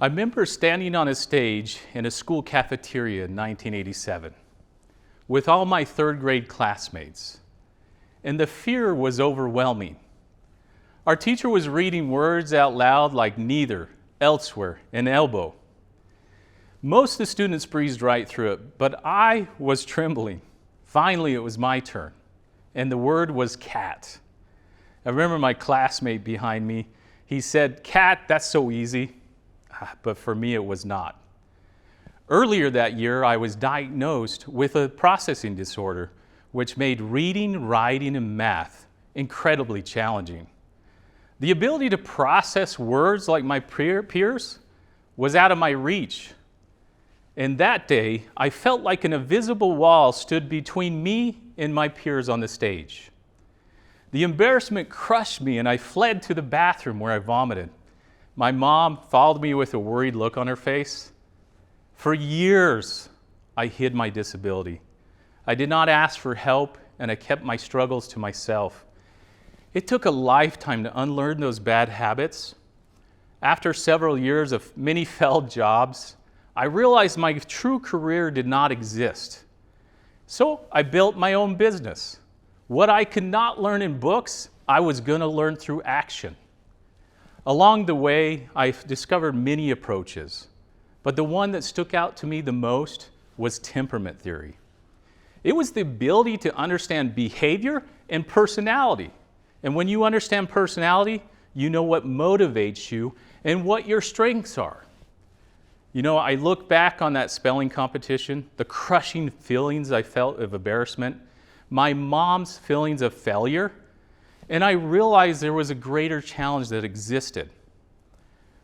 I remember standing on a stage in a school cafeteria in 1987 with all my third grade classmates, and the fear was overwhelming. Our teacher was reading words out loud like neither, elsewhere, and elbow. Most of the students breezed right through it, but I was trembling. Finally, it was my turn, and the word was cat. I remember my classmate behind me, he said, "Cat, that's so easy." But for me, it was not. Earlier that year, I was diagnosed with a processing disorder, which made reading, writing, and math incredibly challenging. The ability to process words like my peers was out of my reach. And that day, I felt like an invisible wall stood between me and my peers on the stage. The embarrassment crushed me, and I fled to the bathroom where I vomited. My mom followed me with a worried look on her face. For years, I hid my disability. I did not ask for help, and I kept my struggles to myself. It took a lifetime to unlearn those bad habits. After several years of many failed jobs, I realized my true career did not exist. So I built my own business. What I could not learn in books, I was going to learn through action. Along the way, I discovered many approaches, but the one that stuck out to me the most was temperament theory. It was the ability to understand behavior and personality. And when you understand personality, you know what motivates you and what your strengths are. You know, I look back on that spelling competition, the crushing feelings I felt of embarrassment, my mom's feelings of failure, and I realized there was a greater challenge that existed.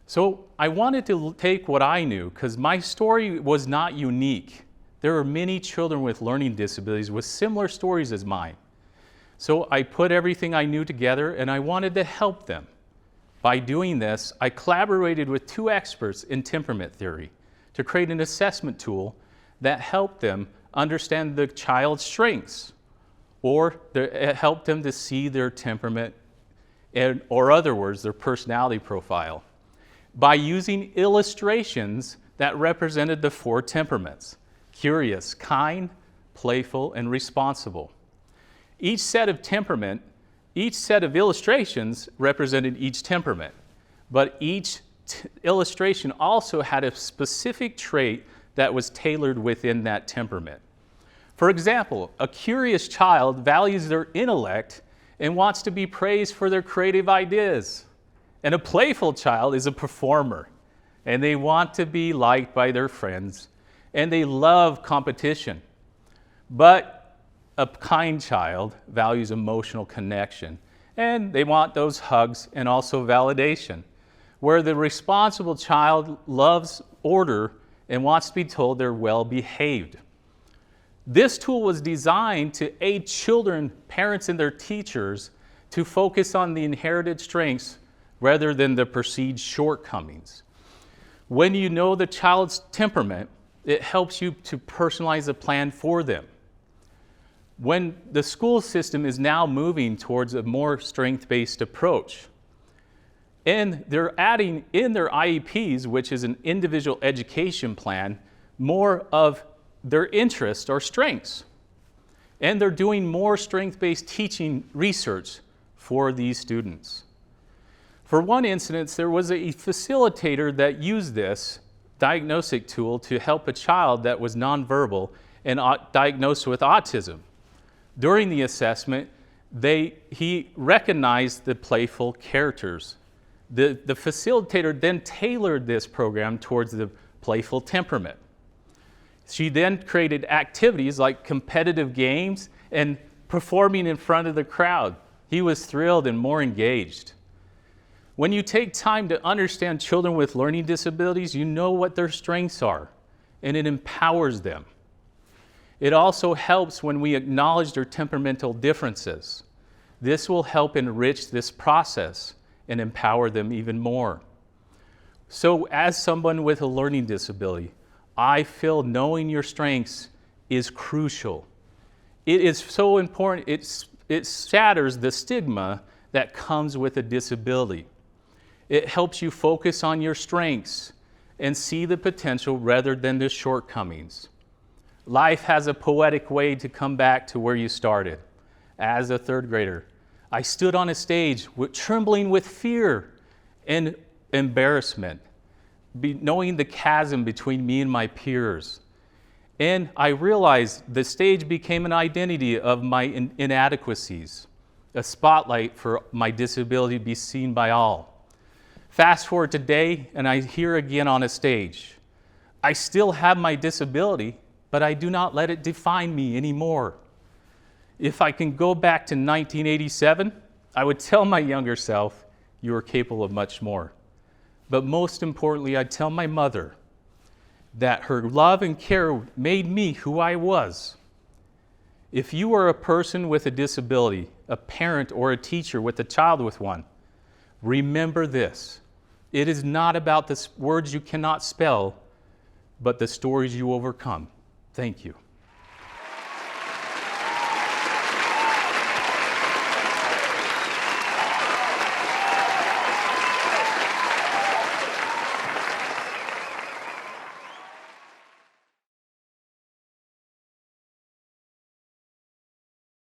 So I wanted to take what I knew, because my story was not unique. There are many children with learning disabilities with similar stories as mine. So I put everything I knew together, and I wanted to help them. By doing this, I collaborated with two experts in temperament theory to create an assessment tool that helped them understand the child's strengths, or it helped them to see their temperament, or other words, their personality profile, by using illustrations that represented the four temperaments: curious, kind, playful, and responsible. Each set of illustrations represented each temperament, but each illustration also had a specific trait that was tailored within that temperament. For example, a curious child values their intellect and wants to be praised for their creative ideas. And a playful child is a performer, and they want to be liked by their friends, and they love competition. But a kind child values emotional connection, and they want those hugs and also validation, where the responsible child loves order and wants to be told they're well behaved. This tool was designed to aid children, parents, and their teachers to focus on the inherited strengths rather than the perceived shortcomings. When you know the child's temperament, it helps you to personalize a plan for them. When the school system is now moving towards a more strength-based approach, and they're adding in their IEPs, which is an individual education plan, more of their interests or strengths. And they're doing more strength-based teaching research for these students. For one instance, there was a facilitator that used this diagnostic tool to help a child that was nonverbal and diagnosed with autism. During the assessment, he recognized the playful characters. The facilitator then tailored this program towards the playful temperament. She then created activities like competitive games and performing in front of the crowd. He was thrilled and more engaged. When you take time to understand children with learning disabilities, you know what their strengths are, and it empowers them. It also helps when we acknowledge their temperamental differences. This will help enrich this process and empower them even more. So as someone with a learning disability, I feel knowing your strengths is crucial. It is so important, it shatters the stigma that comes with a disability. It helps you focus on your strengths and see the potential rather than the shortcomings. Life has a poetic way to come back to where you started. As a third grader, I stood on a stage trembling with fear and embarrassment, knowing the chasm between me and my peers. And I realized the stage became an identity of my inadequacies, a spotlight for my disability to be seen by all. Fast forward today, and I'm here again on a stage. I still have my disability, but I do not let it define me anymore. If I can go back to 1987, I would tell my younger self, you are capable of much more. But most importantly, I'd tell my mother that her love and care made me who I was. If you are a person with a disability, a parent or a teacher with a child with one, remember this. It is not about the words you cannot spell, but the stories you overcome. Thank you.